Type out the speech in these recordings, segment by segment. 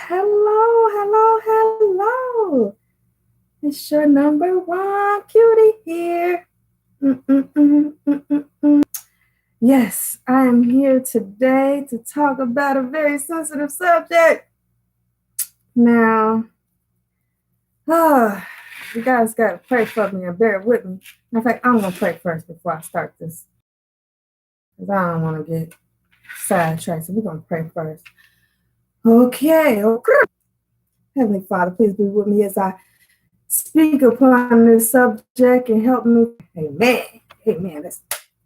Hello, hello, hello. It's your number one cutie here. Mm-mm-mm. Yes, I am here today to talk about a very sensitive subject. Now, you guys got to pray for me and bear with me. In fact, I'm going to pray first before I start this because I don't want to get sidetracked. So we're going to pray first. Okay. Heavenly Father, please be with me as I speak upon this subject and help me. Amen. Amen. Let's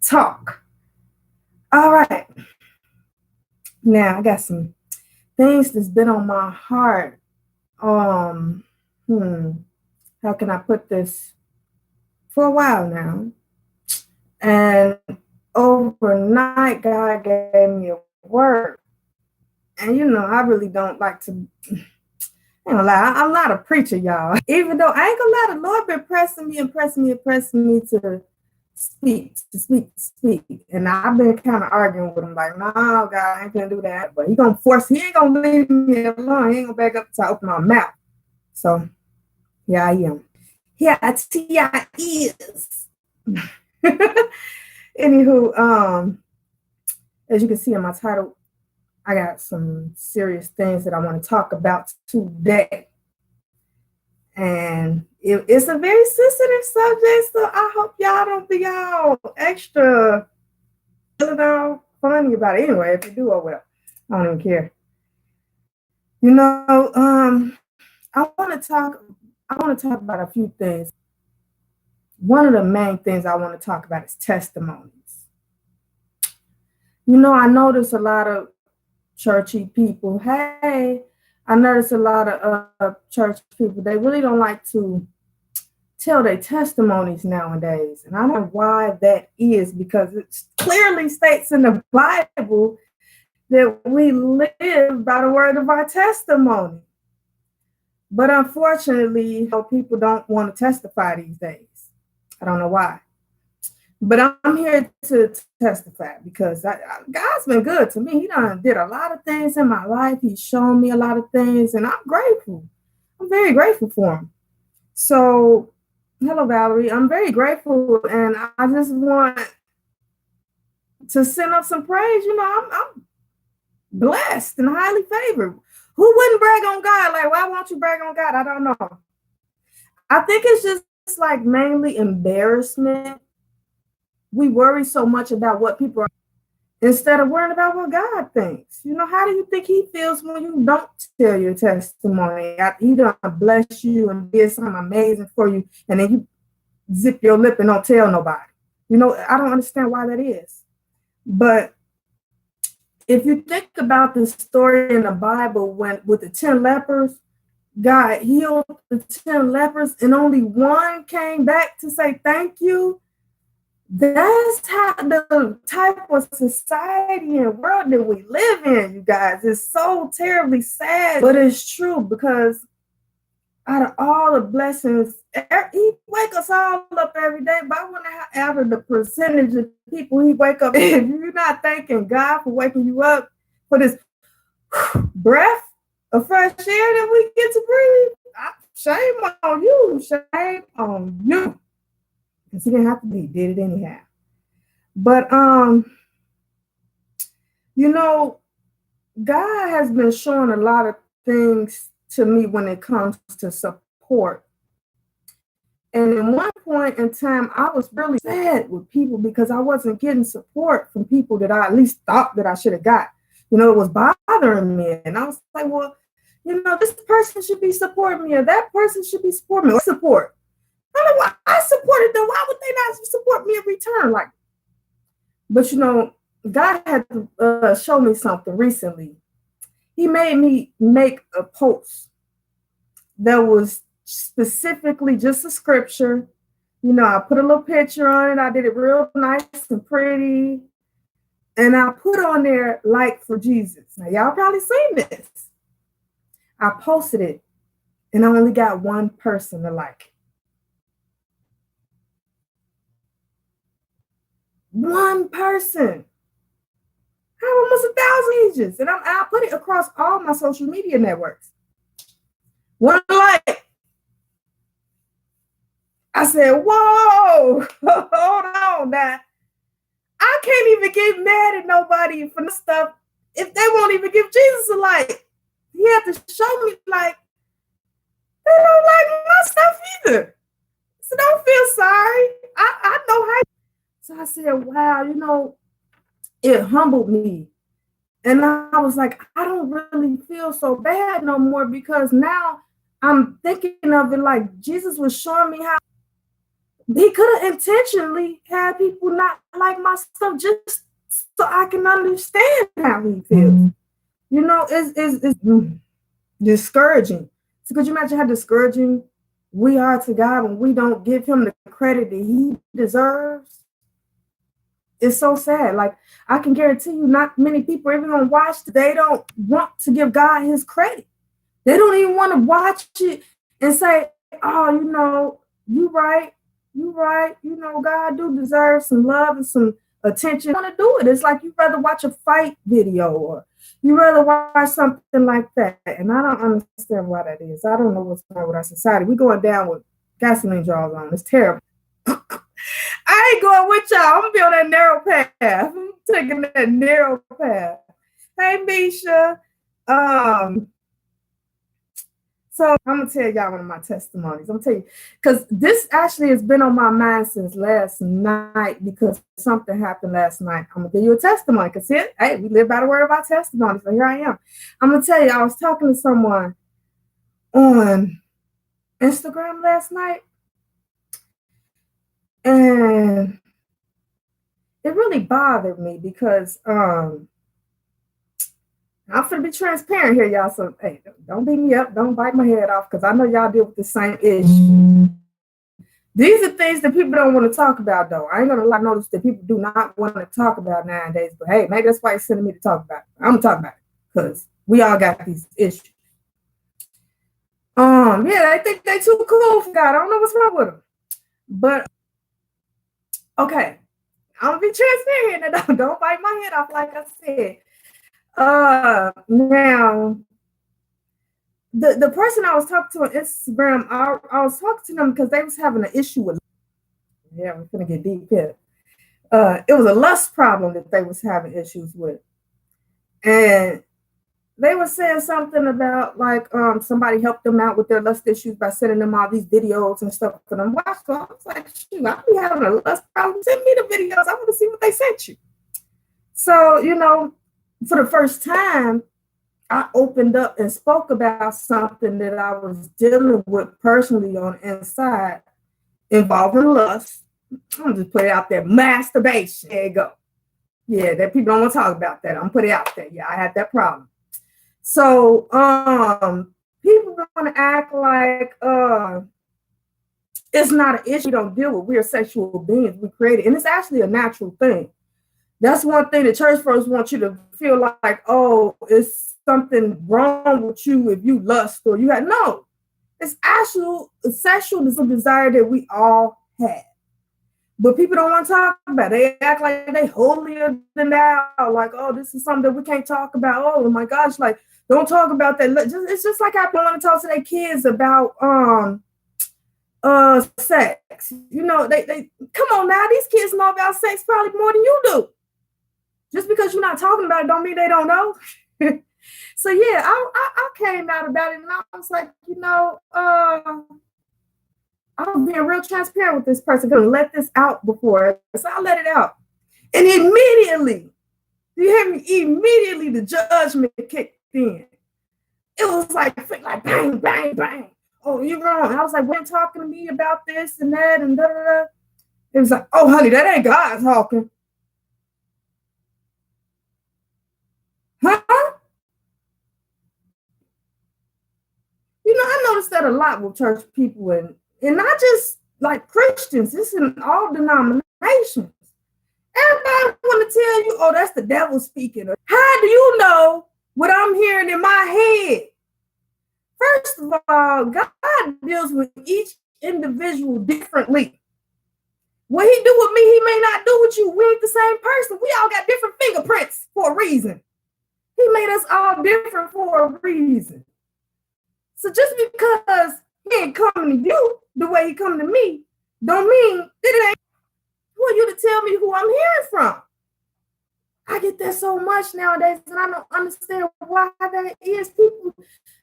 talk. All right. Now I got some things that's been on my heart. How can I put this? For a while now. And overnight, God gave me a word. And I really don't like to. I ain't gonna lie, I'm not a preacher, y'all. Even though I ain't gonna lie, the Lord been pressing me to speak. And I've been kind of arguing with him, like, no, God, I ain't gonna do that. But he ain't gonna leave me alone. He ain't gonna back up until I open my mouth. So here I am. Here I is. Anywho, as you can see in my title, I got some serious things that I want to talk about today. And it's a very sensitive subject, so I hope y'all don't be all extra funny about it. Anyway, if you do, oh well. I don't even care. I want to talk about a few things. One of the main things I want to talk about is testimonies. I notice a lot of churchy people. Hey, I notice a lot of church people. They really don't like to tell their testimonies nowadays. And I don't know why that is, because it clearly states in the Bible that we live by the word of our testimony. But unfortunately, people don't want to testify these days. I don't know why. But I'm here to testify because God's been good to me. He done did a lot of things in my life. He's shown me a lot of things, and I'm grateful. I'm very grateful for him. So, hello, Valerie. I'm very grateful, and I just want to send up some praise. I'm blessed and highly favored. Who wouldn't brag on God? Like, why won't you brag on God? I don't know. I think it's just like mainly embarrassment. We worry so much about what people are instead of worrying about what God thinks. How do you think he feels when you don't tell your testimony? He done bless you and did something amazing for you, and then you zip your lip and don't tell nobody. I don't understand why that is. But if you think about the story in the Bible with the 10 lepers, God healed the 10 lepers and only one came back to say thank you. That's how the type of society and world that we live in, you guys. It's so terribly sad, but it's true, because out of all the blessings, he wake us all up every day, but I wonder how ever the percentage of people he wake up, if you're not thanking God for waking you up, for this breath of fresh air that we get to breathe, shame on you, shame on you. Because he didn't have to be, he did it anyhow. But God has been showing a lot of things to me when it comes to support. And at one point in time, I was really sad with people because I wasn't getting support from people that I at least thought that I should have got. It was bothering me. And I was like, well, this person should be supporting me, or that person should be supporting me. Or support. I don't know why I supported them. Why would they not support me in return? But God had to show me something recently. He made me make a post that was specifically just a scripture. I put a little picture on it. I did it real nice and pretty. And I put on there, like for Jesus. Now, y'all probably seen this. I posted it, and I only got one person to like it. One person. I have almost 1,000 pages, and I put it across all my social media networks. One like, I said, whoa, hold on now. I can't even get mad at nobody for this stuff if they won't even give Jesus a like. He had to show me like they don't like my stuff either. So don't feel sorry. I know how. So I said, wow, it humbled me. And I was like, I don't really feel so bad no more because now I'm thinking of it like Jesus was showing me how he could have intentionally had people not like my stuff just so I can understand how he feels. It's discouraging. So could you imagine how discouraging we are to God when we don't give him the credit that he deserves? It's so sad. Like, I can guarantee you not many people even gonna watch, they don't want to give God his credit. They don't even want to watch it and say, oh, you right, God do deserve some love and some attention. I want to do it. It's like you'd rather watch a fight video or you rather watch something like that. And I don't understand why that is. I don't know what's wrong with our society. We're going down with gasoline draws on. It's terrible. I ain't going with y'all. I'm gonna be on that narrow path. I'm taking that narrow path. Hey, Misha. So I'm gonna tell y'all one of my testimonies. I'm gonna tell you, because this actually has been on my mind since last night because something happened last night. I'm gonna give you a testimony because hey, we live by the word of our testimony. So here I am. I'm gonna tell you, I was talking to someone on Instagram last night, and it really bothered me because I'm gonna be transparent here, y'all. So hey, don't beat me up, don't bite my head off, because I know y'all deal with the same issue. These are things that people don't want to talk about, though. I ain't gonna notice that people do not want to talk about nowadays. But hey, maybe that's why he's sending me to talk about it. I'm gonna talk about it because we all got these issues. Yeah, they think they too cool for God. I don't know what's wrong with them. But okay, I'm gonna be transparent and don't bite my head off, like I said. Now, the person I was talking to on Instagram, I was talking to them because they was having an issue with. Yeah, we're gonna get deep here. It was a lust problem that they was having issues with, and they were saying something about like somebody helped them out with their lust issues by sending them all these videos and stuff for them. Watch. So I was like, shoot, I be having a lust problem. Send me the videos. I want to see what they sent you. So for the first time, I opened up and spoke about something that I was dealing with personally on the inside involving lust. I'm just put it out there, masturbation. There you go. Yeah, that people don't want to talk about that. I'm put it out there. Yeah, I had that problem. So people want to act like it's not an issue we don't deal with. We're sexual beings. We created, and it's actually a natural thing. That's one thing the church folks want you to feel like, oh, it's something wrong with you if you lust or you have. No, it's actual sexual desire that we all have. But people don't want to talk about it. They act like they holier than thou, like, oh, this is something that we can't talk about. Oh my gosh, like, don't talk about that. It's just like I don't want to talk to their kids about sex. They come on now, these kids know about sex probably more than you do. Just because you're not talking about it don't mean they don't know. So yeah, I came out about it and I was like, I was being real transparent with this person, gonna let this out before. So I let it out. And immediately, you hear me? Immediately the judgment kicked in. It was like bang, bang, bang. Oh, you're wrong. I was like, when talking to me about this and that and da da da. It was like, oh honey, that ain't God talking. Huh? I noticed that a lot with church people and not just like Christians. It's in all denominations. Everybody want to tell you, oh, that's the devil speaking. How do you know what I'm hearing in my head? First of all, God deals with each individual differently. What he do with me, he may not do with you. We ain't the same person. We all got different fingerprints for a reason. He made us all different for a reason. So just because he ain't coming to you the way he come to me, don't mean that it ain't for you to tell me who I'm hearing from. I get that so much nowadays, and I don't understand why that is. People,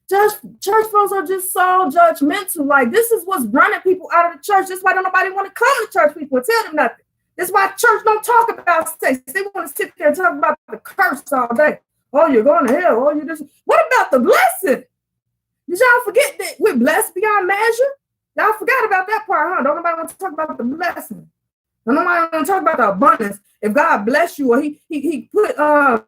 church folks are just so judgmental. Like, this is what's running people out of the church. That's why don't nobody want to come to church people and tell them nothing. That's why church don't talk about sex. They want to sit there and talk about the curse all day. Oh, you're going to hell. Oh, you just. What about the blessing? Did y'all forget that we're blessed beyond measure? Y'all forgot about that part, huh? Don't nobody want to talk about the blessing. Don't nobody want to talk about the abundance. If God bless you, or he put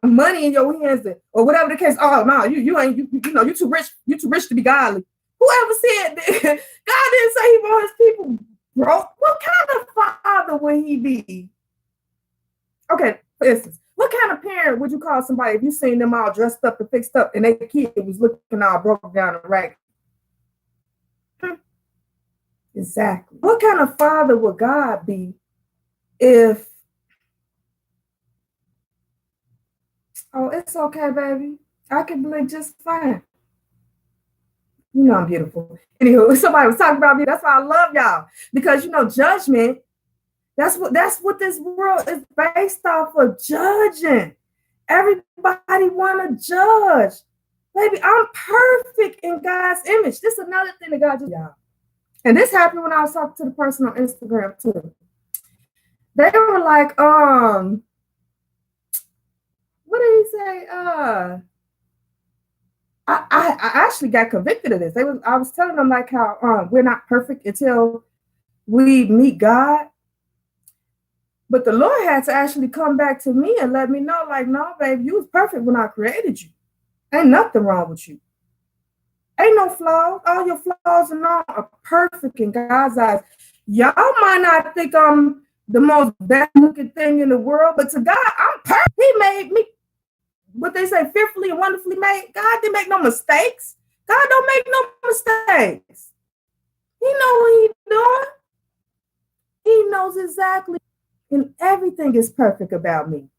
money in your hands, or whatever the case. Oh no, you ain't you too rich. You too rich to be godly. Whoever said that? God didn't say he want his people broke. What kind of father would he be? Okay, for instance, what kind of parent would you call somebody if you seen them all dressed up and fixed up and their kid was looking all broke down and ragged? Exactly. What kind of father would God be if, oh, it's okay, baby, I can blink just fine. You know I'm beautiful. Anywho, somebody was talking about me. That's why I love y'all. Because, judgment, that's what this world is based off of, judging. Everybody want to judge. Baby, I'm perfect in God's image. This is another thing that God just, y'all. And this happened when I was talking to the person on Instagram too. They were like, what did he say? I actually got convicted of this. I was telling them like how we're not perfect until we meet God. But the Lord had to actually come back to me and let me know, like, no, babe, you was perfect when I created you. Ain't nothing wrong with you. Ain't no flaws. All your flaws and all are perfect in God's eyes. Y'all might not think I'm the most bad looking thing in the world, but to God, I'm perfect. He made me, what they say, fearfully and wonderfully made. God didn't make no mistakes. God don't make no mistakes. He know what he's doing. He knows exactly, and everything is perfect about me.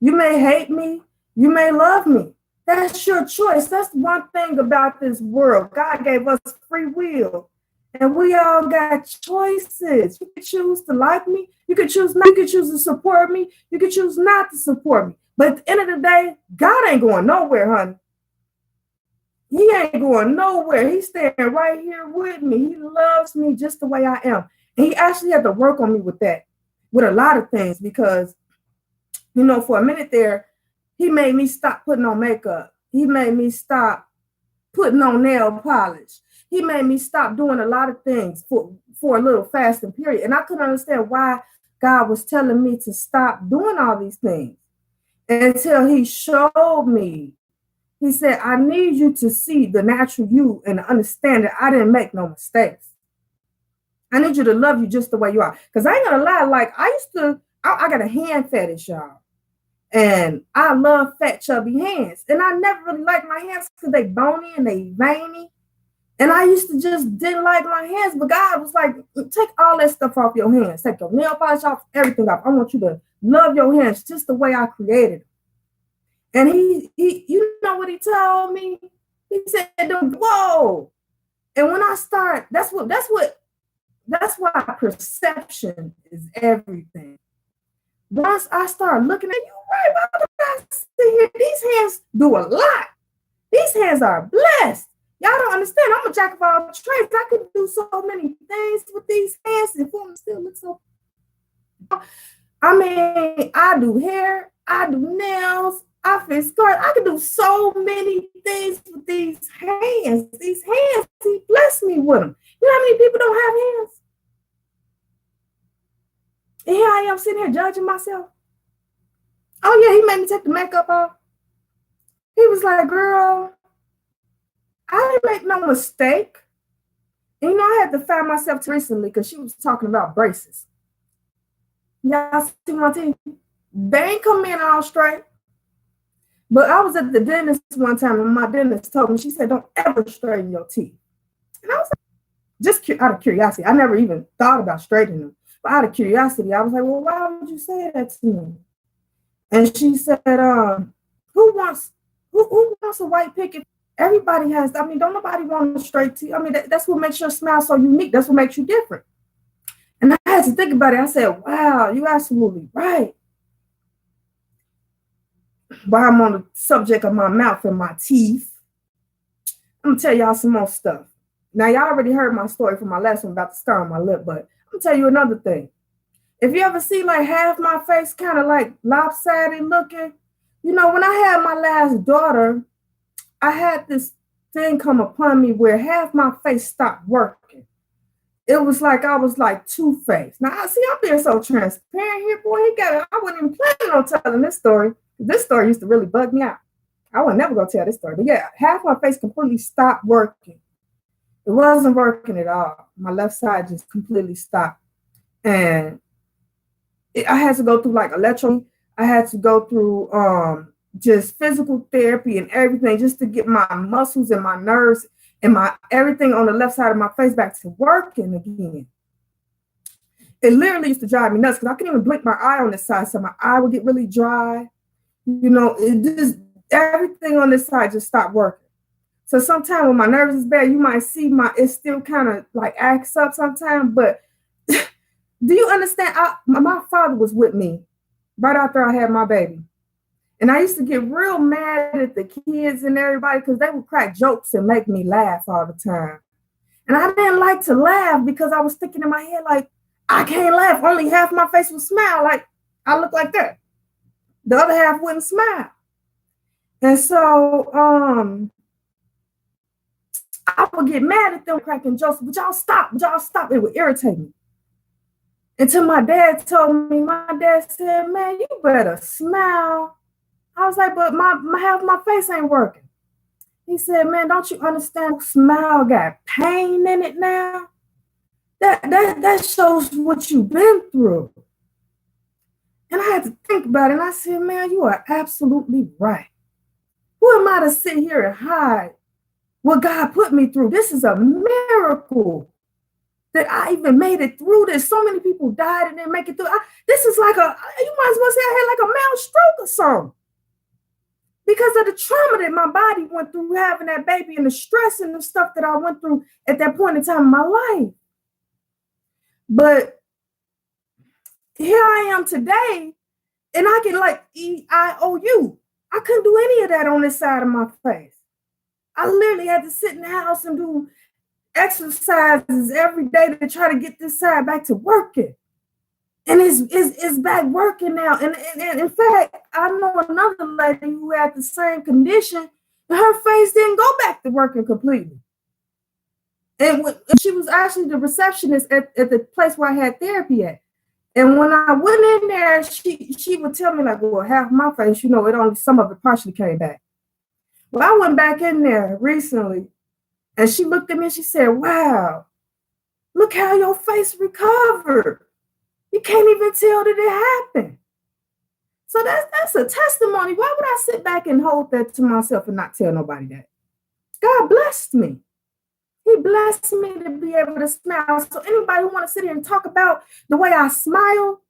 You may hate me. You may love me. That's your choice. That's one thing about this world. God gave us free will, and we all got choices. You can choose to like me. You can choose not. You can choose to support me. You can choose not to support me. But at the end of the day, God ain't going nowhere, honey. He ain't going nowhere. He's staying right here with me. He loves me just the way I am. And he actually had to work on me with that, with a lot of things, because, for a minute there, he made me stop putting on makeup. He made me stop putting on nail polish. He made me stop doing a lot of things for a little fasting period. And I couldn't understand why God was telling me to stop doing all these things until he showed me. He said, I need you to see the natural you and understand that I didn't make no mistakes. I need you to love you just the way you are. Because I ain't going to lie, like I got a hand fetish, y'all. And I love fat, chubby hands. And I never really liked my hands because they bony and they veiny. And I used to just didn't like my hands. But God was like, take all that stuff off your hands. Take your nail polish off, everything off. I want you to love your hands just the way I created them. And he you know what he told me? He said, whoa. And when I start, that's why perception is everything. Once I start looking at you, right, I see here, these hands do a lot. These hands are blessed. Y'all don't understand. I'm a jack of all trades. I can do so many things with these hands and for them still look so. I mean, I do hair, I do nails, I fit skirts. I can do so many things with these hands. These hands, he blessed me with them. You know how many people don't have hands? And here I am sitting here judging myself. Oh, yeah, he made me take the makeup off. He was like, girl, I didn't make no mistake. And I had to find myself recently because she was talking about braces. Y'all see my teeth? They ain't come in all straight. But I was at the dentist one time and my dentist told me, she said, don't ever straighten your teeth. And I was like, just out of curiosity, I never even thought about straightening them. But out of curiosity, I was like, well, why would you say that to me? And she said, who wants a white picket? Everybody has, I mean, don't nobody want a straight teeth. I mean, that's what makes your smile so unique. That's what makes you different. And I had to think about it. I said, wow, you're absolutely right. While I'm on the subject of my mouth and my teeth, I'm gonna tell y'all some more stuff. Now, y'all already heard my story from my last one about the scar on my lip, but I'm gonna tell you another thing. If you ever see like half my face kind of like lopsided looking, you know, when I had my last daughter, I had this thing come upon me where half my face stopped working. It was like I was like two-faced. Now, I see, I'm being so transparent here, boy. I wasn't even planning on telling this story. This story used to really bug me out. I would never go tell this story. But yeah, half my face completely stopped working. It wasn't working at all. My left side just completely stopped. And I had to go through like electro. I had to go through just physical therapy and everything just to get my muscles and my nerves and my everything on the left side of my face back to working again. It literally used to drive me nuts because I couldn't even blink my eye on this side, so my eye would get really dry. You know, it just everything on this side just stopped working. So sometimes when my nerves is bad, you might see it still kind of like acts up sometimes. But do you understand? My father was with me right after I had my baby. And I used to get real mad at the kids and everybody because they would crack jokes and make me laugh all the time. And I didn't like to laugh because I was thinking in my head, like, I can't laugh. Only half my face would smile. Like, I look like that. The other half wouldn't smile. And so I would get mad at them cracking jokes. Would y'all stop? Would y'all stop? It would irritate me. Until my dad told me, my dad said, man, you better smile. I was like, but my half of my face ain't working. He said, man, don't you understand? Smile got pain in it now. That shows what you've been through. And I had to think about it. And I said, man, you are absolutely right. Who am I to sit here and hide what God put me through? This is a miracle that I even made it through this. So many people died and didn't make it through. This is like you might as well say I had like a mild stroke or something. Because of the trauma that my body went through having that baby and the stress and the stuff that I went through at that point in time in my life. But here I am today, and I can like EIOU. I couldn't do any of that on this side of my face. I literally had to sit in the house and do exercises every day to try to get this side back to working. And it's back working now. And in fact, I know another lady who had the same condition, and her face didn't go back to working completely. And she was actually the receptionist at the place where I had therapy at. And when I went in there, she would tell me like, well, half my face, you know, some of it partially came back. Well, I went back in there recently, and she looked at me and she said, wow, look how your face recovered. You can't even tell that it happened. So that's a testimony. Why would I sit back and hold that to myself and not tell nobody that? God blessed me. He blessed me to be able to smile. So anybody who want to sit here and talk about the way I smile,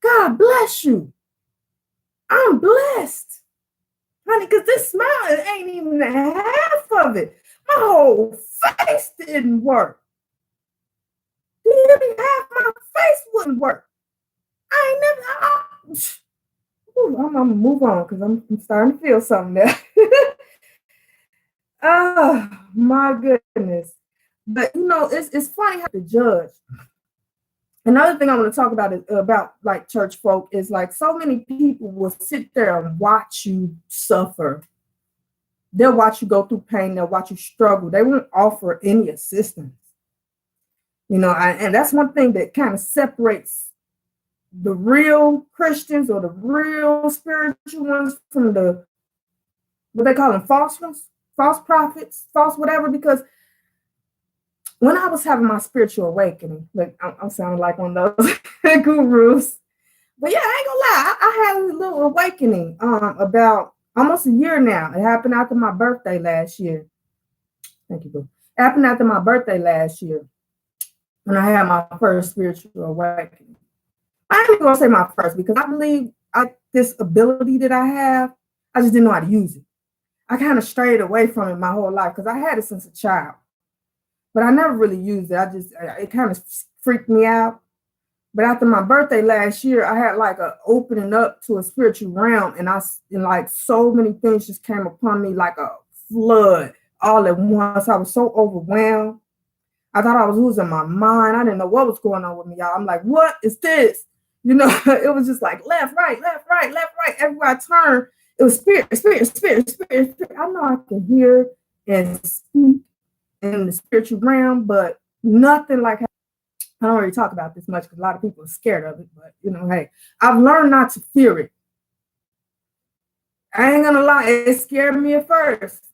God bless you. I'm blessed. Honey, because this smile ain't even half of it. My whole face didn't work. Half my face wouldn't work. I'm gonna move on because I'm starting to feel something there. Oh my goodness. But you know, it's funny how to judge. Another thing I want to talk about is about like church folk is like so many people will sit there and watch you suffer. They'll watch you go through pain. They'll watch you struggle. They won't offer any assistance. You know, and that's one thing that kind of separates the real Christians or the real spiritual ones from the, what they call them, false ones, false prophets, false whatever. Because when I was having my spiritual awakening, like I'm sounding like one of those gurus, but yeah, I ain't gonna lie, I had a little awakening about almost a year now. It happened after my birthday last year. Thank you, boo. It happened after my birthday last year when I had my first spiritual awakening. I ain't gonna say my first because I believe this ability that I have, I just didn't know how to use it. I kind of strayed away from it my whole life because I had it since a child, but I never really used it. It kind of freaked me out. But after my birthday last year, I had like a opening up to a spiritual realm, and like so many things just came upon me like a flood all at once. I was so overwhelmed. I thought I was losing my mind. I didn't know what was going on with me, y'all. I'm like, what is this? It was just like left, right, left, right, left, right. Everywhere I turned, it was spirit, spirit, spirit, spirit, spirit. I know I can hear and speak in the spiritual realm, but nothing like I don't really talk about this much because a lot of people are scared of it. But hey, I've learned not to fear it. I ain't gonna lie, it scared me at first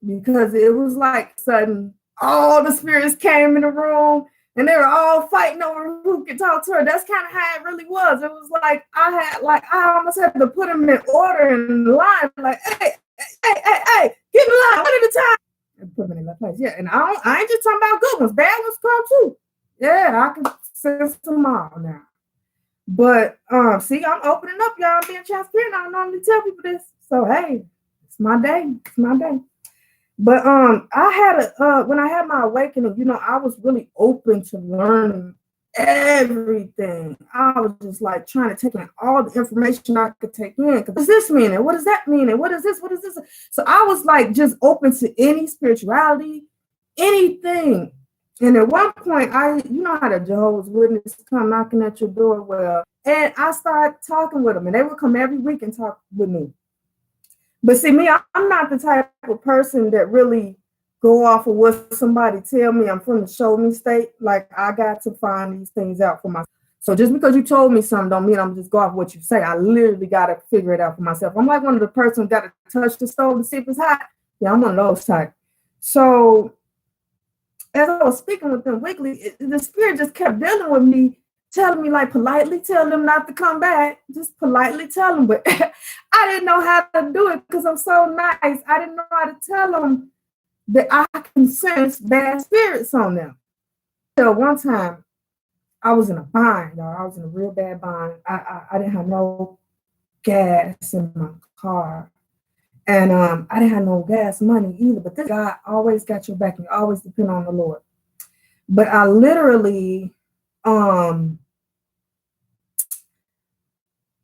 because it was like sudden all the spirits came in the room and they were all fighting over who could talk to her. That's kind of how it really was. It was like I almost had to put them in order in line, like, hey, get in line one at a time. And put them in that place. Yeah, and I ain't just talking about good ones, bad ones come too. Yeah, I can sense them all now. But see, I'm opening up, y'all. I'm being transparent. I don't normally tell people this. So hey, it's my day. It's my day. But I had when I had my awakening, I was really open to learning everything. I was just like trying to take in all the information I could take in. What does this mean? And what does that mean? And what is this? What is this? So I was like just open to any spirituality, anything. And at one point, you know how the Jehovah's Witnesses come knocking at your door? Well, and I started talking with them, and they would come every week and talk with me. But see, me, I'm not the type of person that really go off of what somebody tell me. I'm from the show me state. Like, I got to find these things out for myself. So just because you told me something don't mean I'm just go off what you say. I literally got to figure it out for myself. I'm like one of the persons got to touch the stove to see if it's hot. Yeah, I'm one of those type. So as I was speaking with them weekly, the spirit just kept dealing with me, telling me, like, politely tell them not to come back. Just politely tell them. But I didn't know how to do it because I'm so nice. I didn't know how to tell them that I can sense bad spirits on them. So one time, I was in a bind, y'all. I was in a real bad bind. I didn't have no gas in my car. And I didn't have no gas money either. But this God always got your back. You always depend on the Lord. But I literally was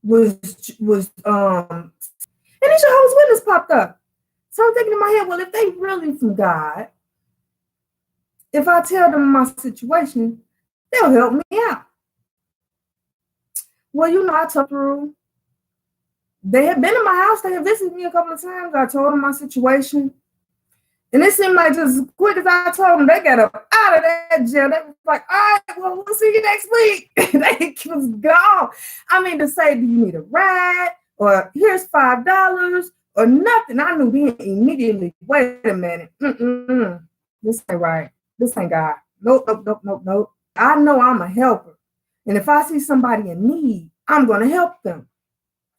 and these Jehovah's Witnesses popped up. So I'm thinking in my head, well, if they really from God, if I tell them my situation, they'll help me out. Well, I told through. They had been in my house. They had visited me a couple of times. I told them my situation. And it seemed like just as quick as I told them, they got up out of that jail. They was like, all right, well, we'll see you next week. They was gone. I mean, to say, do you need a ride? Or here's $5 or nothing. I knew then immediately, wait a minute. This ain't right. This ain't God. Nope. I know I'm a helper. And if I see somebody in need, I'm going to help them.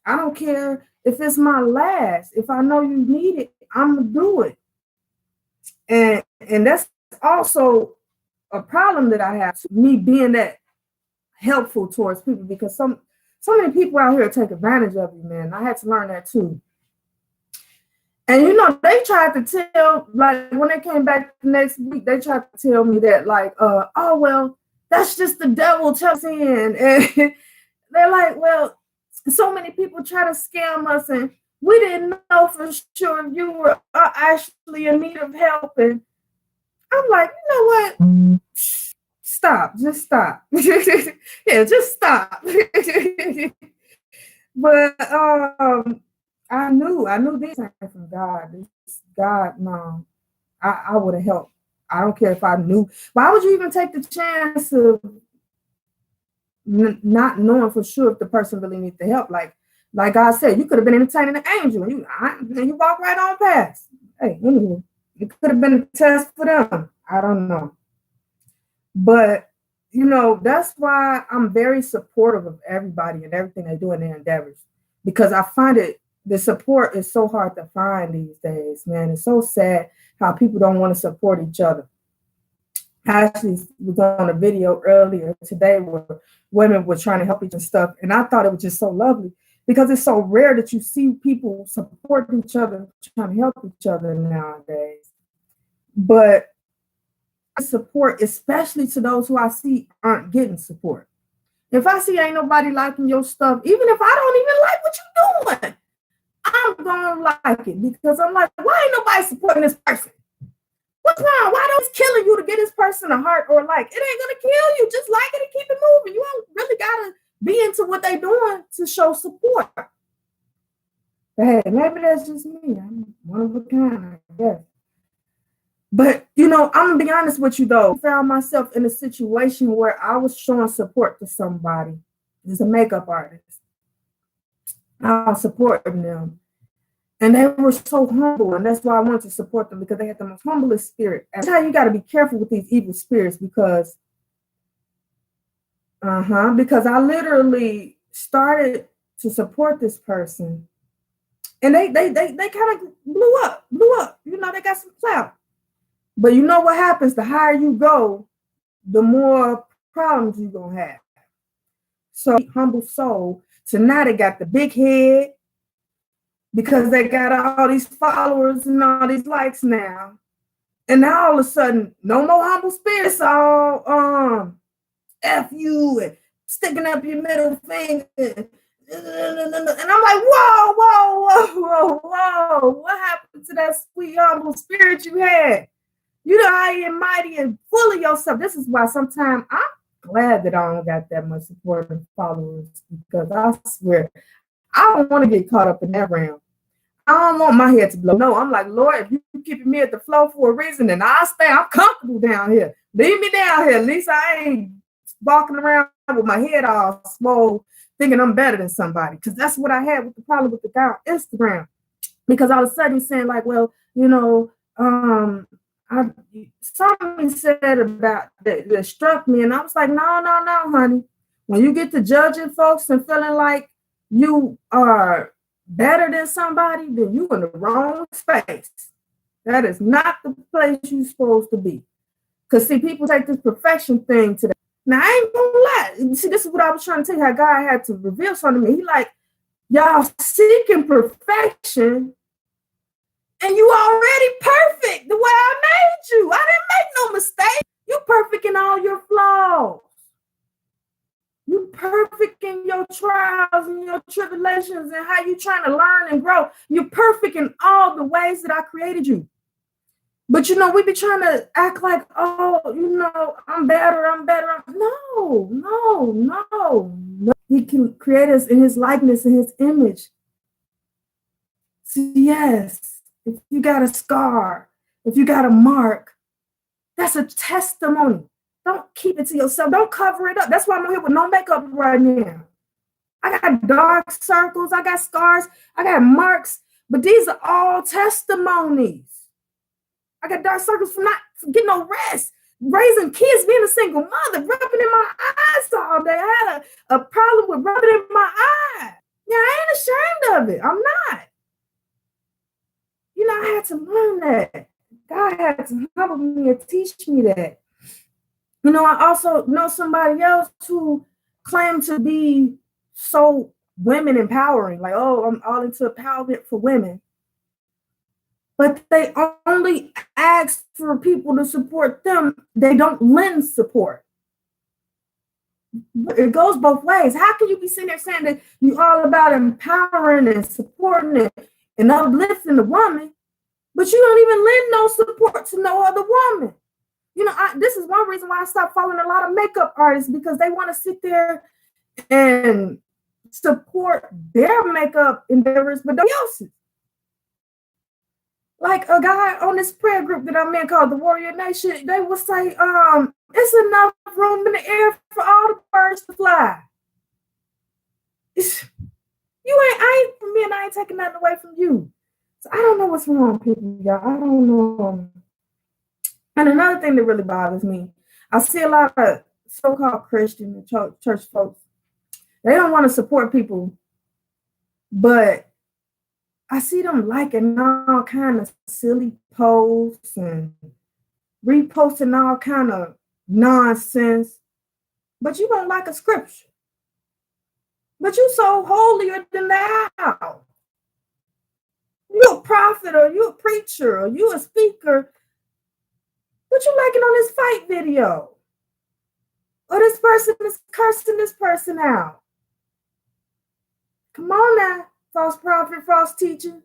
I don't care if it's my last. If I know you need it, I'm going to do it. And that's also a problem that I have, me being that helpful towards people, because so many people out here take advantage of you, man. I had to learn that too. And they tried to tell, like, when they came back the next week, they tried to tell me that, like, oh, well, that's just the devil telling. And they're like, well, so many people try to scam us, and we didn't know for sure if you were actually in need of help. And I'm like, you know what? Stop. Just stop. Yeah, just stop. But I knew this came from God. God, no, I would have helped. I don't care if I knew. Why would you even take the chance of not knowing for sure if the person really needs the help? Like I said, you could have been entertaining an angel, and you walk right on past. Hey, anyway, it could have been a test for them. I don't know. But, that's why I'm very supportive of everybody and everything they do in their endeavors, because I find the support is so hard to find these days, man. It's so sad how people don't want to support each other. I actually was on a video earlier today where women were trying to help each other and stuff, and I thought it was just so lovely because it's so rare that you see people support each other, trying to help each other nowadays. But support, especially to those who I see aren't getting support. If I see ain't nobody liking your stuff, even if I don't even like what you're doing, I'm gonna like it because I'm like, why ain't nobody supporting this person? What's wrong? Why don't it's killing you to get this person a heart or like? It ain't gonna kill you. Just like it and keep it moving. You don't really gotta be into what they doing to show support. But hey, maybe that's just me. I'm one of a kind, I guess. But I'm gonna be honest with you though. I found myself in a situation where I was showing support to somebody. As a makeup artist. I was supporting them. And they were so humble, and that's why I wanted to support them because they had the most humblest spirit. And that's how you got to be careful with these evil spirits because I literally started to support this person, and they kind of blew up. They got some clout. But you know what happens? The higher you go, the more problems you're gonna have. So humble soul. So now they got the big head because they got all these followers and all these likes now. And now all of a sudden, no more humble spirits, all F you and sticking up your middle finger. And I'm like, whoa. What happened to that sweet, humble spirit you had? You know, high and mighty and full of yourself. This is why sometimes I'm glad that I don't got that much support and followers because I swear, I don't want to get caught up in that realm. I don't want my head to blow. No, I'm like, Lord, if you keeping me at the flow for a reason, and I'll stay. I'm comfortable down here. Leave me down here. At least I ain't walking around with my head all swole, thinking I'm better than somebody. Because that's what I had with the problem with the guy on Instagram. Because all of a sudden he's saying, like, well, something said about that struck me, and I was like, no, honey. When you get to judging folks and feeling like you are better than somebody, then you in the wrong space. That is not the place you're supposed to be. Because see, people take this perfection thing to that. Now I ain't gonna lie. See, this is what I was trying to tell you, how God had to reveal something to me. He like, y'all seeking perfection, and you already perfect the way I made you. I didn't make no mistake. You perfect in all your flaws. You perfect in your trials and your tribulations and how you trying to learn and grow. You're perfect in all the ways that I created you. But we be trying to act like, oh, I'm better. No. He can create us in his likeness and his image. So yes, if you got a scar, if you got a mark, that's a testimony. Don't keep it to yourself. Don't cover it up. That's why I'm here with no makeup right now. I got dark circles. I got scars. I got marks. But these are all testimonies. I got dark circles from not getting no rest, raising kids, being a single mother, rubbing in my eyes all day. I had a problem with rubbing in my eye. Yeah, I ain't ashamed of it. I'm not. I had to learn that. God had to humble me and teach me that. I also know somebody else who claimed to be so women empowering, like, oh, I'm all into empowerment for women. But they only ask for people to support them. They don't lend support. It goes both ways. How can you be sitting there saying that you're all about empowering and supporting it and uplifting the woman, but you don't even lend no support to no other woman? This is one reason why I stopped following a lot of makeup artists, because they want to sit there and support their makeup endeavors, but nobody else's. Like a guy on this prayer group that I'm in called the Warrior Nation, they will say, it's enough room in the air for all the birds to fly. I ain't taking nothing away from you. So I don't know what's wrong with people, y'all. I don't know. And another thing that really bothers me, I see a lot of so-called Christian and church folks. They don't want to support people, but I see them liking all kind of silly posts and reposting all kind of nonsense, but you don't like a scripture. But you so holier than thou. You a prophet or you a preacher or you a speaker. What you liking on this fight video? Or this person is cursing this person out. Come on now, false prophet, false teacher.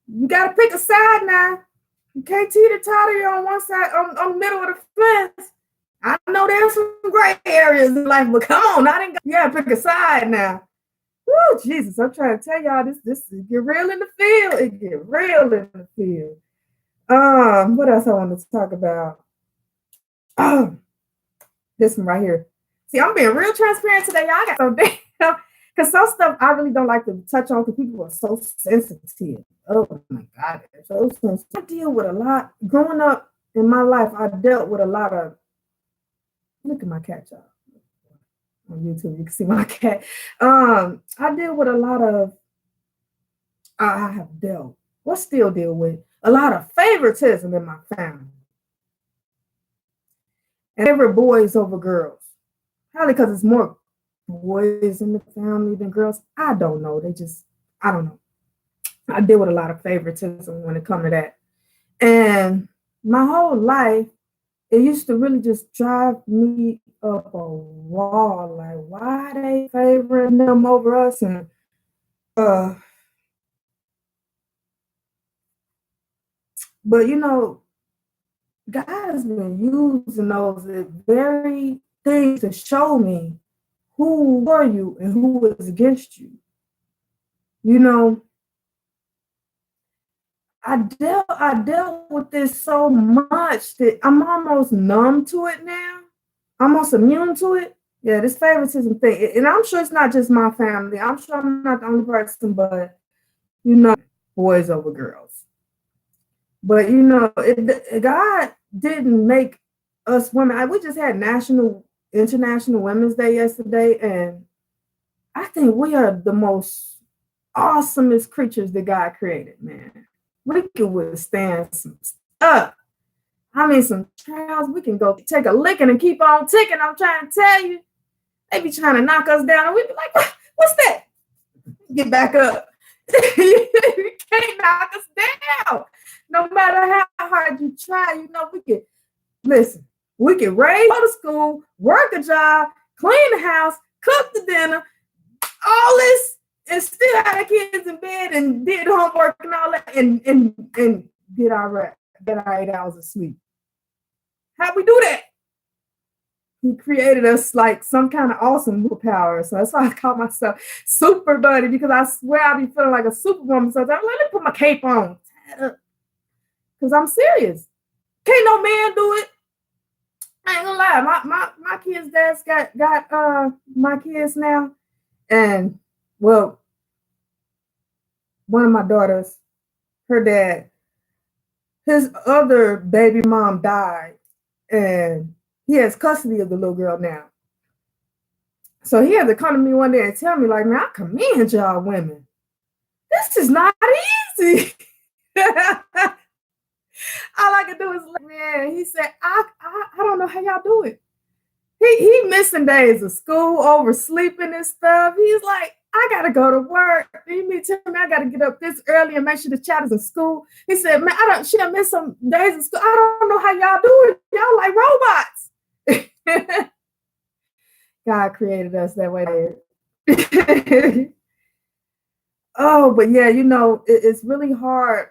You got to pick a side now. You can't teeter-totter on one side, on the middle of the fence. I know there's some gray areas in life, but come on, you got to pick a side now. Woo, Jesus, I'm trying to tell y'all this get real in the field. It get real in the field. What else I want to talk about? This one right here. See, I'm being real transparent today. Y'all got some damn, because some stuff I really don't like to touch on because people are so sensitive. Oh my God, they're so sensitive. I deal with a lot. Growing up in my life, I dealt with a lot of, look at my cat, y'all. On YouTube, you can see my cat. I deal with a lot of, I have dealt, or still deal with, a lot of favoritism in my family. And favorite boys over girls. Probably because it's more boys in the family than girls. I don't know. I don't know. I deal with a lot of favoritism when it comes to that. And my whole life, it used to really just drive me up a wall. Like, why they favoring them over us? And but you know, God has been using those very things to show me who are you and who is against you. You know, I dealt with this so much that I'm almost numb to it now. Almost immune to it. Yeah, this favoritism thing. And I'm sure it's not just my family. I'm sure I'm not the only person, but you know, boys over girls. But you know, God didn't make us women. We just had International Women's Day yesterday, and I think we are the most awesomest creatures that God created, man. We can withstand some stuff. I mean, some trials. We can go take a licking and keep on ticking. I'm trying to tell you. They be trying to knock us down, and we be like, what's that? Get back up. You can't knock us down. No matter how hard you try, you know, we can raise, go to school, work a job, clean the house, cook the dinner, all this, and still have the kids in bed and did homework and all that, and get our 8 hours of sleep. How'd we do that? He created us like some kind of awesome power. So that's why I call myself Super Buddy, because I swear I be feeling like a superwoman. So I'm like, let me put my cape on. Because I'm serious. Can't no man do it. I ain't gonna lie. My kids' dads got my kids now. And well, one of my daughters, her dad, his other baby mom died. And he has custody of the little girl now. So he had to come to me one day and tell me, like, man, I commend y'all women. This is not easy. All I can do is, man, he said, I don't know how y'all do it. He missing days of school, oversleeping and stuff. He's like, I got to go to work. You tell me I got to get up this early and make sure the child is in school. He said, man, she done missed some days of school. I don't know how y'all do it. Y'all like robots. God created us that way. Oh, but yeah, you know, it's really hard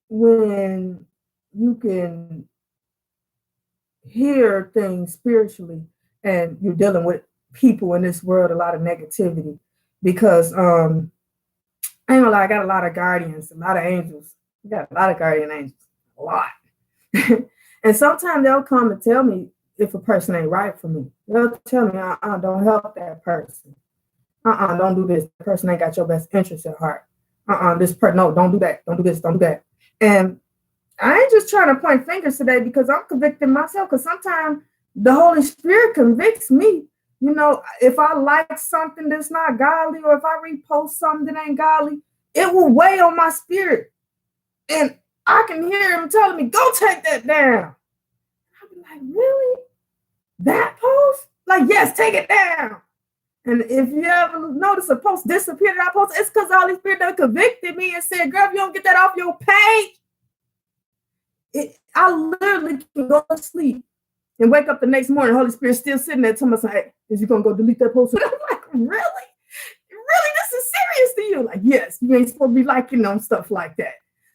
when you can hear things spiritually and you're dealing with people in this world, a lot of negativity, because I ain't gonna lie, I got a lot of guardians, a lot of angels. We got a lot of guardian angels, a lot. And sometimes they'll come and tell me if a person ain't right for me. They'll tell me, don't help that person. Don't do this. The person ain't got your best interest at heart. No, don't do that. Don't do this. Don't do that. And I ain't just trying to point fingers today because I'm convicting myself, because sometimes the Holy Spirit convicts me. You know, if I like something that's not godly, or if I repost something that ain't godly, it will weigh on my spirit. And I can hear him telling me, go take that down. I'll be like, really? That post? Like, yes, take it down. And if you ever notice a post disappeared, that post, it's because the Holy Spirit done convicted me and said, girl, if you don't get that off your page, I literally can go to sleep and wake up the next morning, the Holy Spirit still sitting there telling me, hey, is you going to go delete that post? And I'm like, really? Really? This is serious to you? Like, yes, you ain't supposed to be liking on stuff like that.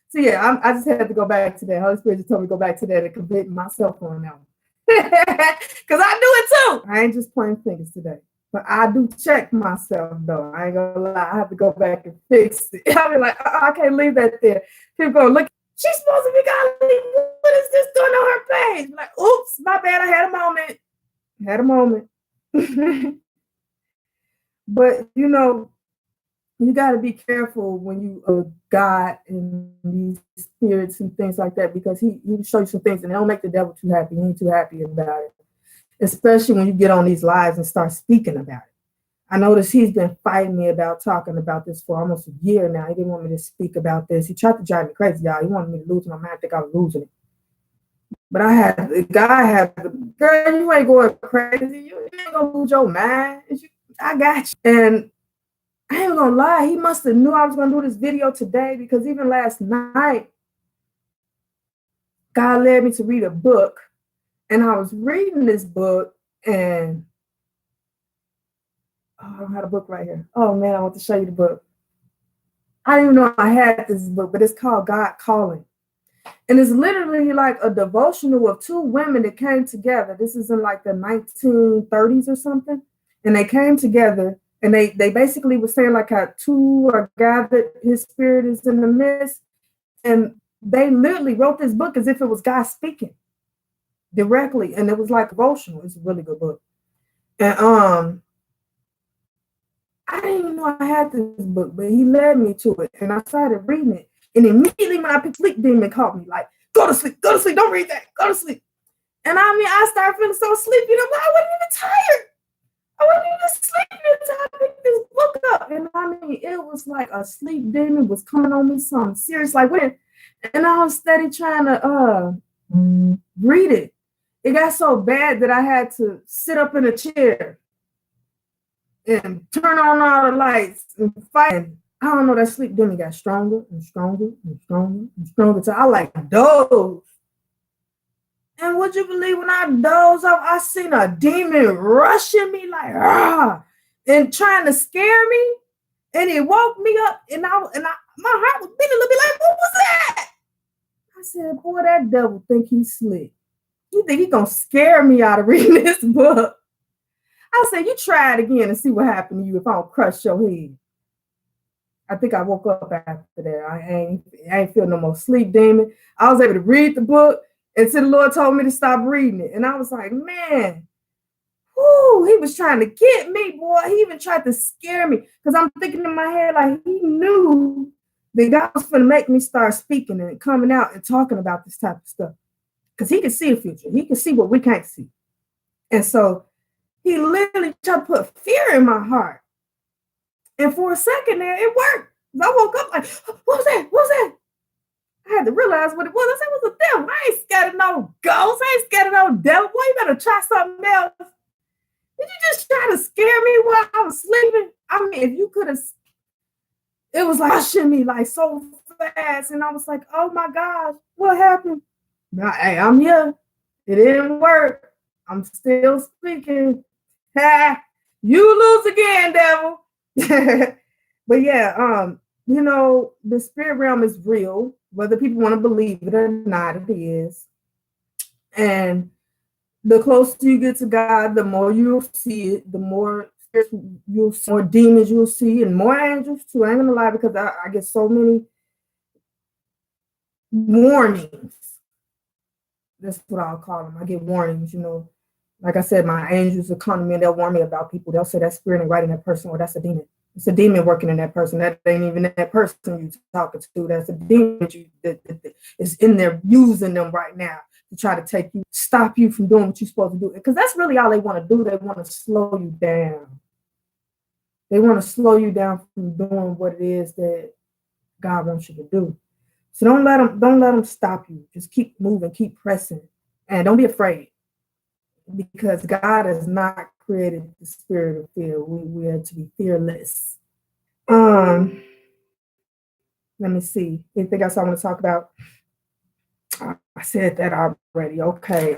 So yeah, I just had to go back to that. Holy Spirit just told me to go back to that and convict myself on that one. Because I do it too. I ain't just pointing fingers today. But I do check myself though. I ain't gonna lie. I have to go back and fix it. I be like, I can't leave that there. People go, look, she's supposed to be godly. What is this doing on her page? Like, oops, my bad. I had a moment. But you know, you got to be careful when you God and these spirits and things like that, because he will show you some things and they'll make the devil too happy. He ain't too happy about it, especially when you get on these lives and start speaking about it. I noticed he's been fighting me about talking about this for almost a year now. He didn't want me to speak about this. He tried to drive me crazy, y'all. He wanted me to lose my mind. I think I was losing it. But girl, you ain't going crazy. You ain't going to lose your mind. I got you. And I ain't gonna lie, he must have knew I was gonna do this video today, because even last night, God led me to read a book, and I was reading this book, and I don't have a book right here. Oh man, I want to show you the book. I didn't even know I had this book, but it's called God Calling. And it's literally like a devotional of two women that came together. This is in like the 1930s or something. And they came together. And they basically were saying like how two are gathered, his spirit is in the midst. And they literally wrote this book as if it was God speaking directly. And it was like devotional. It's a really good book. And I didn't even know I had this book, but he led me to it. And I started reading it. And immediately when I picked sleep, demon called me like, go to sleep, don't read that, go to sleep. And I mean, I started feeling so sleepy. And I'm like, I wasn't even tired. I wasn't even sleeping until I picked this book up. And I mean, it was like a sleep demon was coming on me something serious. Like when, and I was steady trying to read it. It got so bad that I had to sit up in a chair and turn on all the lights and fight. And I don't know, that sleep demon got stronger and stronger and stronger and stronger. So I like dozed. And would you believe when I dozed off, I seen a demon rushing me like, and trying to scare me. And it woke me up, and my heart was beating a little bit like, what was that? I said, boy, that devil think he's slick. You think he gonna scare me out of reading this book? I said, you try it again and see what happened to you if I don't crush your head. I think I woke up after that. I ain't feel no more sleep demon. I was able to read the book until the Lord told me to stop reading it. And I was like, man, he was trying to get me, boy. He even tried to scare me, because I'm thinking in my head like he knew that God was going to make me start speaking and coming out and talking about this type of stuff, because he can see the future. He can see what we can't see. And so he literally tried to put fear in my heart. And for a second there, it worked. I woke up like, what was that? What was that? I had to realize what it was. I said, it was a devil. I ain't scared of no ghost. I ain't scared of no devil. Boy, you better try something else. Did you just try to scare me while I was sleeping? I mean, if you could have, it was like rushing me like so fast. And I was like, oh my gosh, what happened? Now, hey, I'm here. It didn't work. I'm still speaking. You lose again, devil. But yeah, you know, the spirit realm is real, whether people want to believe it or not, it is. And the closer you get to God, the more you'll see it, the more you'll see, more demons you'll see, and more angels too. I ain't gonna lie, because I get so many warnings. That's what I'll call them. I get warnings, you know. Like I said, my angels will come to me and they'll warn me about people. They'll say that spirit ain't right in that person, or that's a demon. It's a demon working in that person. That ain't even that person you're talking to. That's a demon that is in there using them right now to try to stop you from doing what you're supposed to do. Because that's really all they want to do. They want to slow you down. They want to slow you down from doing what it is that God wants you to do. So don't let them stop you. Just keep moving, keep pressing, and don't be afraid, because God has not created the spirit of fear. We are to be fearless. Um, Let me see. Anything else I want to talk about? I said that already. Okay.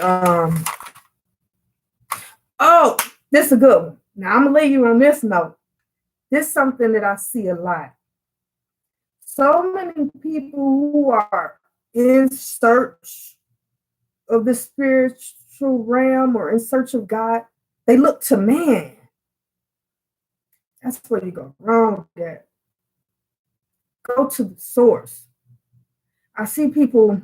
Oh, this is a good one. Now I'm gonna leave you on this note. This is something that I see a lot. So many people who are in search of the spiritual realm or in search of God, they look to man. That's where you go wrong at. Go to the source. I see people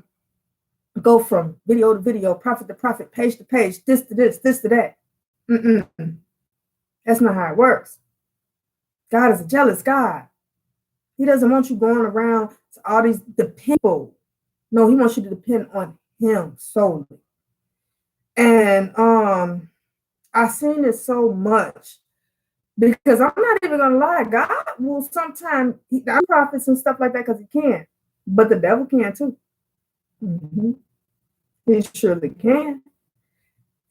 go from video to video, prophet to prophet, page to page, this to this to that. Mm-mm. That's not how it works. God is a jealous God. He doesn't want you going around to all these dependable. No, he wants you to depend on him solely. And I've seen it so much, because I'm not even gonna lie, God will sometimes prophets and stuff like that because he can, but the devil can too. Mm-hmm. He surely can.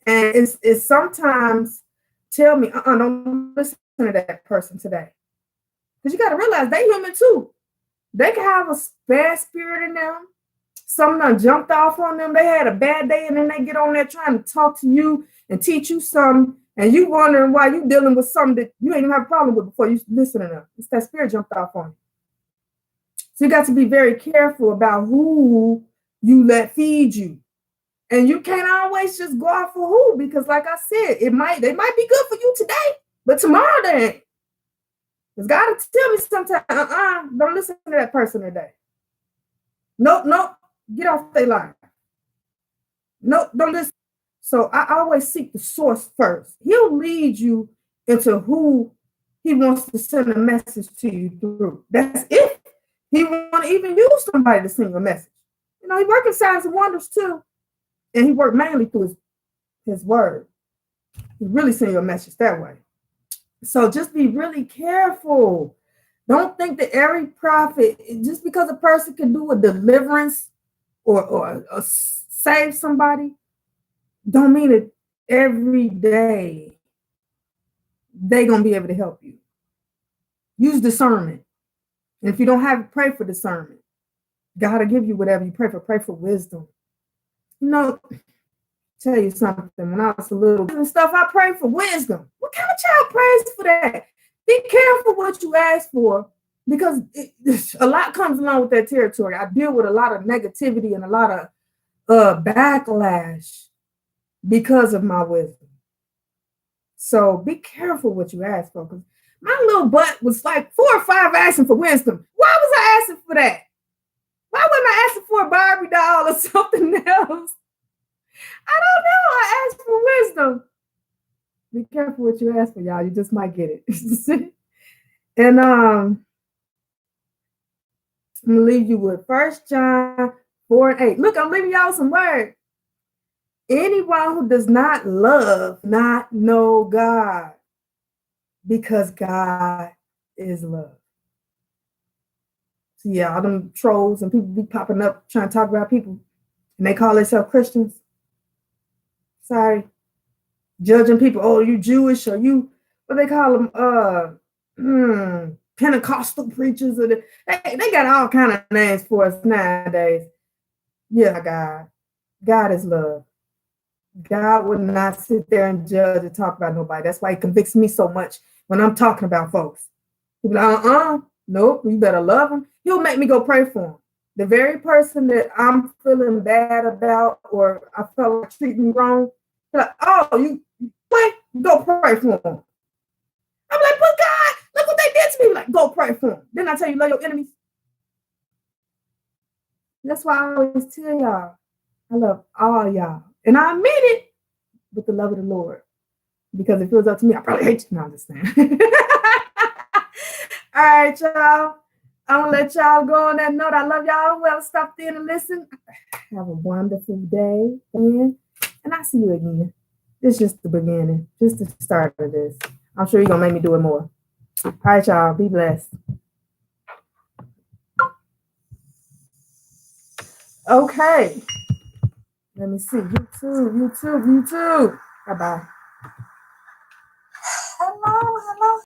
And it's sometimes tell me, don't listen to that person today. Because you got to realize they human too. They can have a bad spirit in them. Something done jumped off on them. They had a bad day, and then they get on there trying to talk to you and teach you something, and you wondering why you dealing with something that you ain't even have a problem with before you listen to them. It's that spirit jumped off on you. So you got to be very careful about who you let feed you. And you can't always just go out for who, because like I said, they might be good for you today, but tomorrow they ain't. Because God will tell me sometimes, don't listen to that person today. Nope, get off their line. Nope, don't listen. So I always seek the source first. He'll lead you into who he wants to send a message to you through. That's if he want to even use somebody to send you a message. You know, he working signs and wonders too. And he worked mainly through his word. He really send you a message that way. So just be really careful. Don't think that every prophet, just because a person can do a deliverance or save somebody, don't mean that every day they're going to be able to help you. Use discernment. And if you don't have it, pray for discernment. God will give you whatever you pray for. Pray for wisdom. You know, tell you something. When I was a little and stuff, I prayed for wisdom. What kind of child prays for that? Be careful what you ask for, because a lot comes along with that territory. I deal with a lot of negativity and a lot of backlash because of my wisdom. So be careful what you ask for, because my little butt was like 4 or 5 asking for wisdom. Why was I asking for that? Why wasn't I asking for a Barbie doll or something else? I don't know. I asked for wisdom. Be careful what you ask for, y'all. You just might get it. And I'm gonna leave you with 1 John 4:8. Look, I'm leaving y'all some word. Anyone who does not love, not know God, because God is love. So yeah, all them trolls and people be popping up trying to talk about people, and they call themselves Christians. Sorry. Judging people, oh, you Jewish, or you, what they call them, Pentecostal preachers, or they got all kind of names for us nowadays. Yeah, God is love. God would not sit there and judge and talk about nobody. That's why he convicts me so much when I'm talking about folks. He'll be like, nope, you better love them. He'll make me go pray for them. The very person that I'm feeling bad about, or I felt like treating me wrong, like, oh, you wait, go pray for them. I'm like, but God, look what they did to me. Like, go pray for them. Then I tell you, love your enemies. That's why I always tell y'all, I love all y'all. And I mean it with the love of the Lord. Because if it was up to me, I probably hate you. No, I'm just saying. All right, y'all. I'm going to let y'all go on that note. I love y'all. Whoever stopped in and listen, have a wonderful day. And I'll see you again. It's just the beginning, just the start of this. I'm sure you're going to make me do it more. All right, y'all. Be blessed. Okay. Let me see. YouTube. Bye bye.